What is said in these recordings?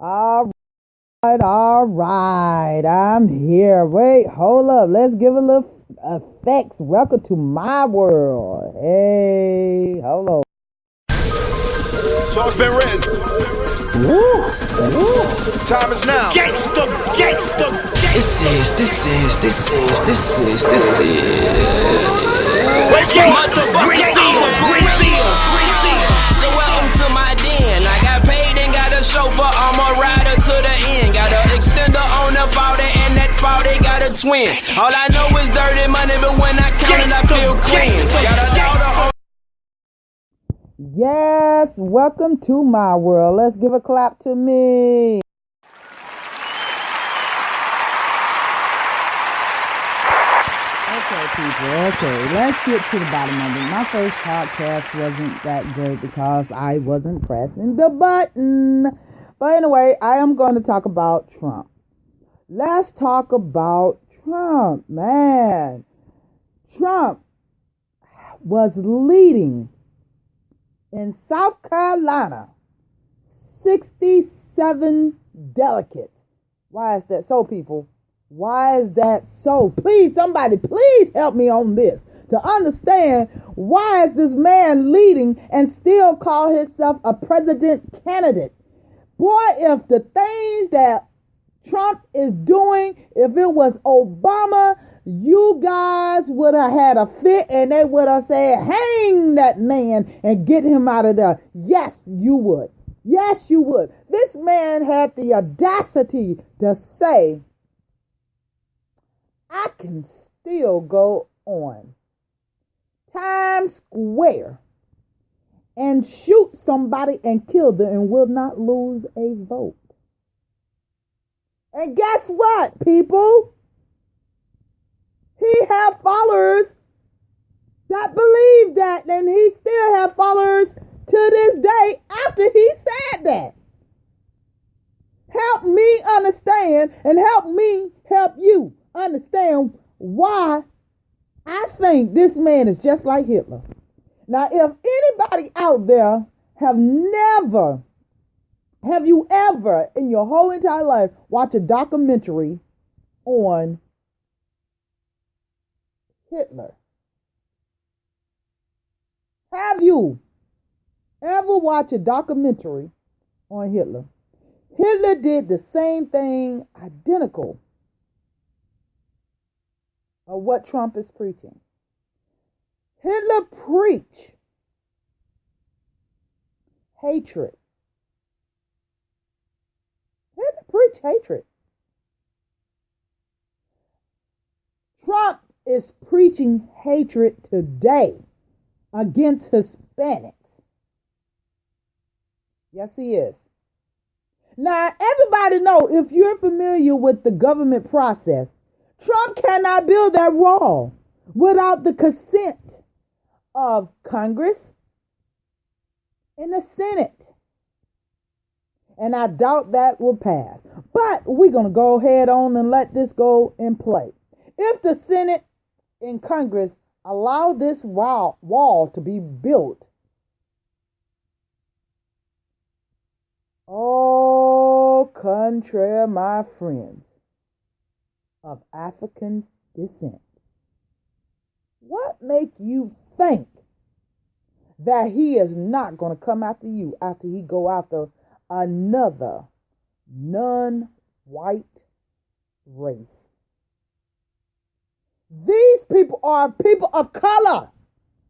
All all right. I'm here. Wait, hold up. Let's give a little effects. Welcome to my world. Hey, hold on. Song's been written. Woo. Time is now. Gangsta. This is. Wait for it. So welcome to my den. I got paid and got a chauffeur. I'm a rider to the end. Got an extender on the 40 and that 40 got a twin. All I know is dirty money, but when I count it, I feel clean. Got a daughter on. Yes, welcome to my world. Let's give a clap to me. Okay, people. Okay, let's get to the bottom of it. My first podcast wasn't that great because I wasn't pressing the button. But anyway, I am going to talk about Trump. Let's talk about Trump, man. Trump was leading in South Carolina, 67 delegates. Why is that so, people? Why is that so? Please, somebody, please help me on this to understand why is this man leading and still call himself a president candidate? Boy, if the things that Trump is doing, if it was Obama, you guys would have had a fit and they would have said, hang that man and get him out of there. Yes, you would. Yes, you would. This man had the audacity to say, I can still go on Times Square and shoot somebody and kill them and will not lose a vote. And guess what, people? He have followers that believe that, and he still have followers to this day after he said that. Help me understand and help me help you understand why I think this man is just like Hitler. Now, if anybody out there have you ever in your whole entire life watched a documentary on Hitler? Have you ever watched a documentary on Hitler? Hitler did the same thing identical of what Trump is preaching. Hitler preached hatred. Hitler preached hatred. Trump is preaching hatred today against Hispanics. Yes, he is. Now, everybody know, if you're familiar with the government process, Trump cannot build that wall without the consent of Congress and the Senate. And I doubt that will pass. But we're going to go ahead on and let this go in play. If the Senate and Congress allow this wall to be built, oh, country, my friends, of African descent, what make you think that he is not going to come after you after he go after another non-white race? These people are people of color.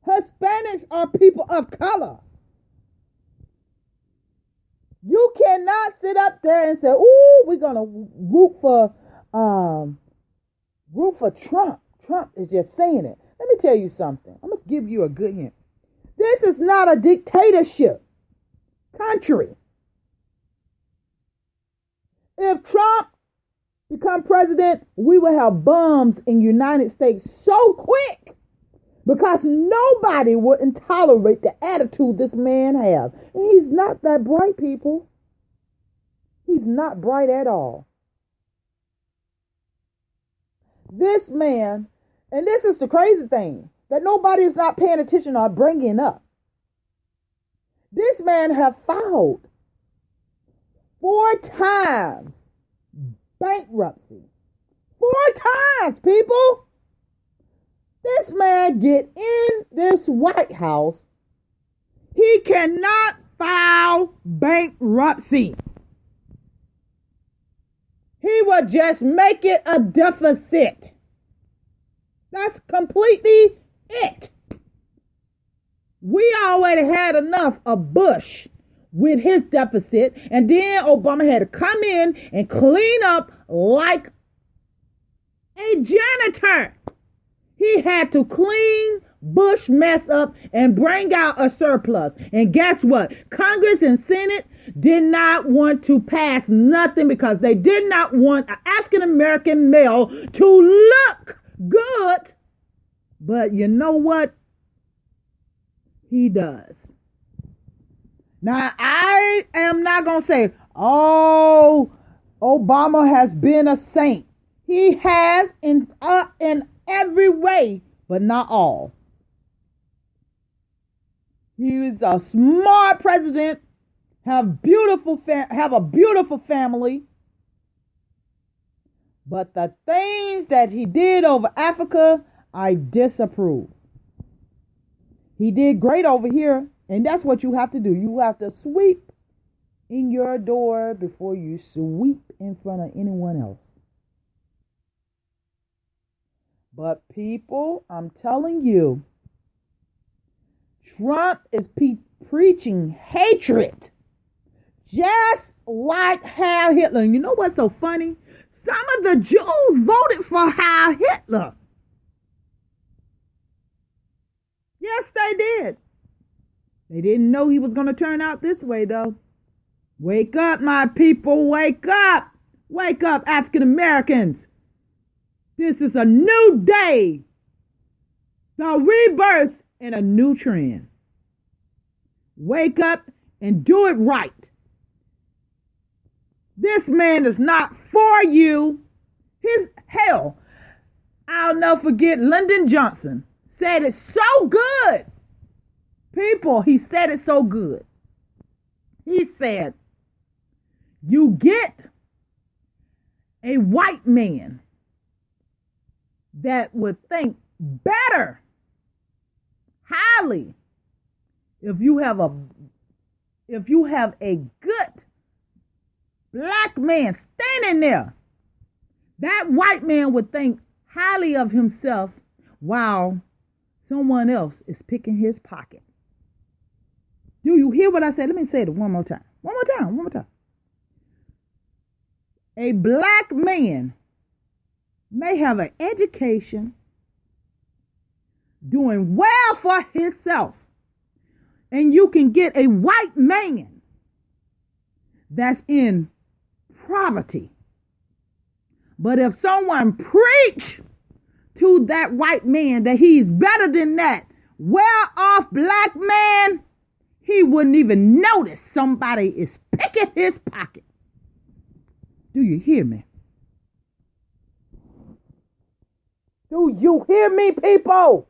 Hispanics are people of color. You cannot sit up there and say, ooh, we're going to root for Trump. Trump is just saying it. Let me tell you something. I'm going to give you a good hint. This is not a dictatorship country. If Trump become president, we will have bombs in the United States so quick because nobody wouldn't tolerate the attitude this man has. And he's not that bright, people. He's not bright at all. This man, and this is the crazy thing, that nobody is not paying attention or bringing up. This man have filed 4 times bankruptcy. 4 times, people. This man get in this White House. He cannot file bankruptcy. He will just make it a deficit. That's completely it. We already had enough of Bush with his deficit, and then Obama had to come in and clean up like a janitor. He had to clean Bush mess up and bring out a surplus. And guess what? Congress and Senate did not want to pass nothing because they did not want an African American male to look good. But you know what? He does. Now, I am not going to say, oh, Obama has been a saint. He has in every way, but not all. He is a smart president, have a beautiful family. But the things that he did over Africa, I disapprove. He did great over here, and that's what you have to do. You have to sweep in your door before you sweep in front of anyone else. But people, I'm telling you, Trump is preaching hatred, just like Heil Hitler. You know what's so funny? Some of the Jews voted for Heil Hitler. Yes, they did. They didn't know he was going to turn out this way, though. Wake up, my people. Wake up. Wake up, African Americans. This is a new day. The rebirth and a new trend. Wake up and do it right. This man is not for you. I'll never forget Lyndon Johnson said it so good. People, he said it so good. He said, you get a white man that would think better, highly, if you have a good black man standing there. That white man would think highly of himself while someone else is picking his pocket. Do you hear what I said? Let me say it one more time. One more time. A black man may have an education, doing well for himself, and you can get a white man that's in poverty. But if someone preach to that white man that he's better than that well-off black man, he wouldn't even notice somebody is picking his pocket. Do you hear me? Do you hear me, people?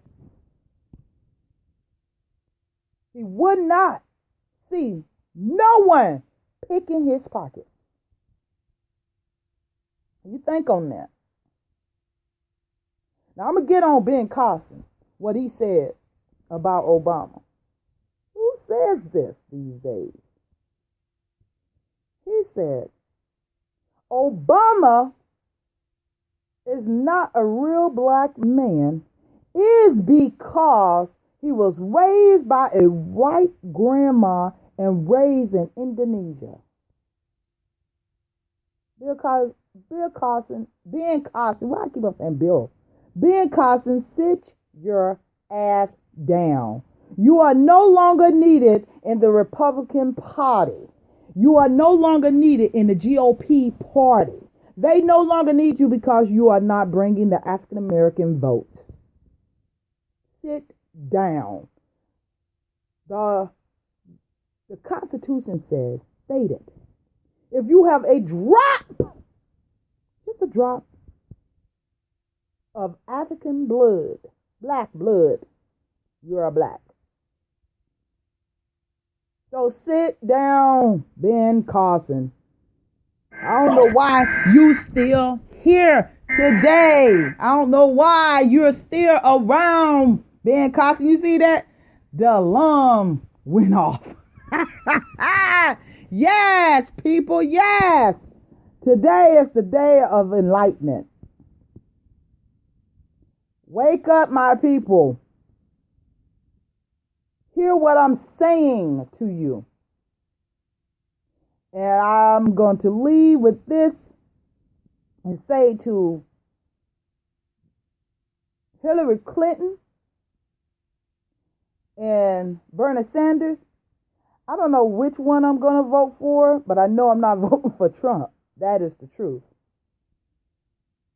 He would not see no one picking his pocket. You think on that. Now I'm going to get on Ben Carson, what he said about Obama. Who says this these days? He said, Obama is not a real black man is because he was raised by a white grandma and raised in Indonesia. Ben Carson, why I keep on saying Bill? Ben Carson, sit your ass down. You are no longer needed in the Republican Party. You are no longer needed in the GOP party. They no longer need you because you are not bringing the African American votes. Sit down. The Constitution says, stated, if you have a drop, just a drop of African blood, black blood, you're a black. So sit down, Ben Carson. I don't know why you still here today. I don't know why you're still around, Ben Costin. You see that? The alarm went off. Yes, people, yes. Today is the day of enlightenment. Wake up, my people. Hear what I'm saying to you. And I'm going to leave with this and say to Hillary Clinton and Bernie Sanders, I don't know which one I'm going to vote for, but I know I'm not voting for Trump. That is the truth.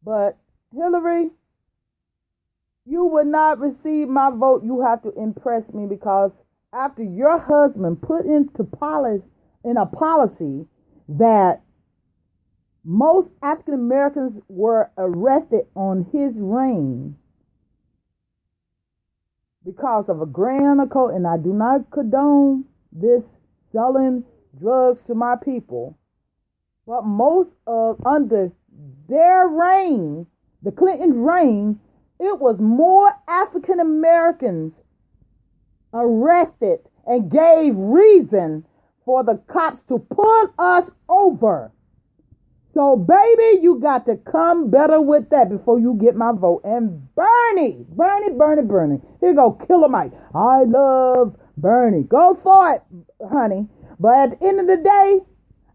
But Hillary, you will not receive my vote. You have to impress me, because after your husband put into a policy that most African Americans were arrested on his reign because of a grand occult, and I do not condone this selling drugs to my people, but most of under their reign, the Clinton reign, it was more African Americans arrested and gave reason for the cops to pull us over. So, baby, you got to come better with that before you get my vote. And Bernie. Here you go, Killer Mike. I love Bernie. Go for it, honey. But at the end of the day,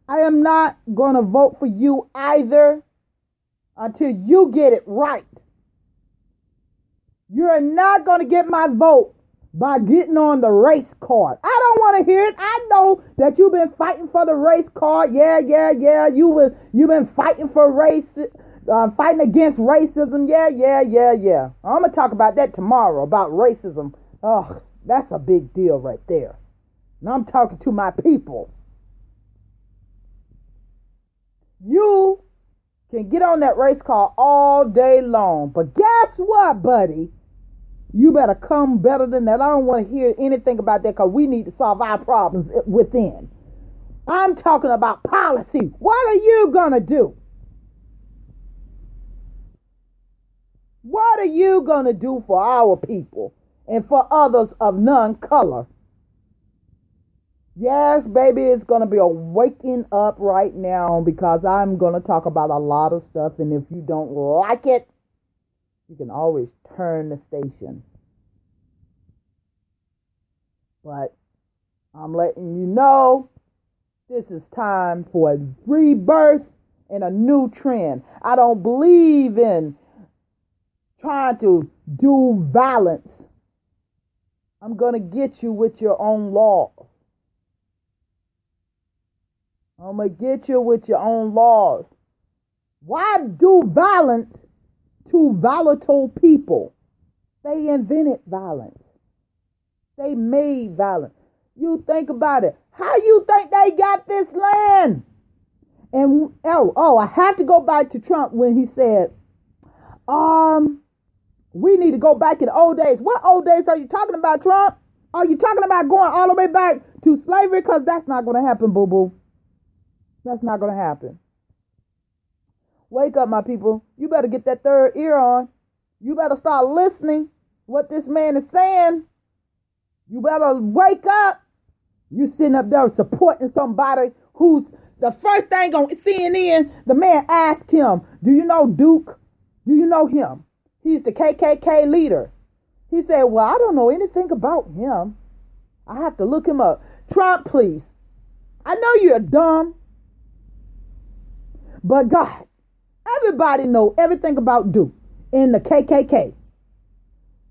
I am not going to vote for you either until you get it right. You're not going to get my vote by getting on the race card. I don't want to hear it. I know that you've been fighting for the race card. Yeah. You've been fighting for fighting against racism. Yeah. I'm going to talk about that tomorrow, about racism. Oh, that's a big deal right there. And I'm talking to my people. You can get on that race car all day long. But guess what, buddy? You better come better than that. I don't want to hear anything about that, because we need to solve our problems within. I'm talking about policy. What are you going to do? What are you going to do for our people and for others of non-color? Yes, baby, it's going to be a waking up right now, because I'm going to talk about a lot of stuff. And if you don't like it, you can always turn the station. But I'm letting you know this is time for a rebirth and a new trend. I don't believe in trying to do violence. I'm going to get you with your own laws. I'm going to get you with your own laws. Why do violence to volatile people? They invented violence. They made violence. You think about it. How you think they got this land? And I have to go back to Trump when he said, we need to go back in the old days. What old days are you talking about, Trump? Are you talking about going all the way back to slavery? Because that's not going to happen, boo-boo. That's not going to happen. Wake up, my people. You better get that third ear on. You better start listening what this man is saying. You better wake up. You sitting up there supporting somebody who's the first thing on CNN. The man asked him, do you know Duke? Do you know him? He's the KKK leader. He said, well, I don't know anything about him. I have to look him up. Trump, please. I know you're dumb. But God, everybody know everything about Duke in the KKK.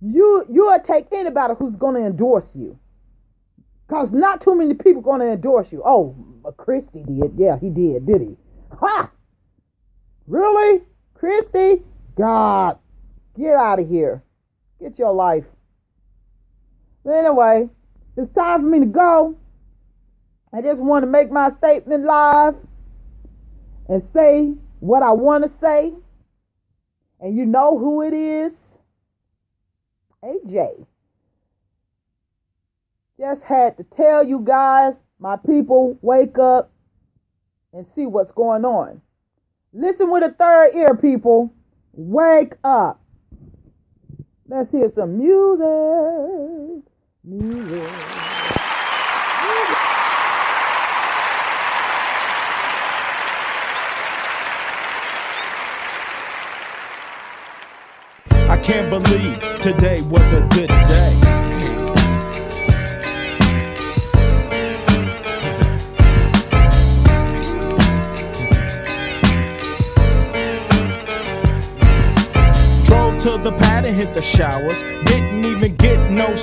You'll take anybody who's going to endorse you. Because not too many people going to endorse you. Oh, Christie did. Yeah, he did he? Ha! Really? Christie? God, get out of here. Get your life. But anyway, it's time for me to go. I just want to make my statement live and say what I want to say. And you know who it is. AJ. Just had to tell you guys, my people, wake up. and see what's going on. Listen with a third ear, people. Wake up. Let's hear some music. Music. I can't believe today was a good day. Drove to the pad and hit the showers. Didn't even get no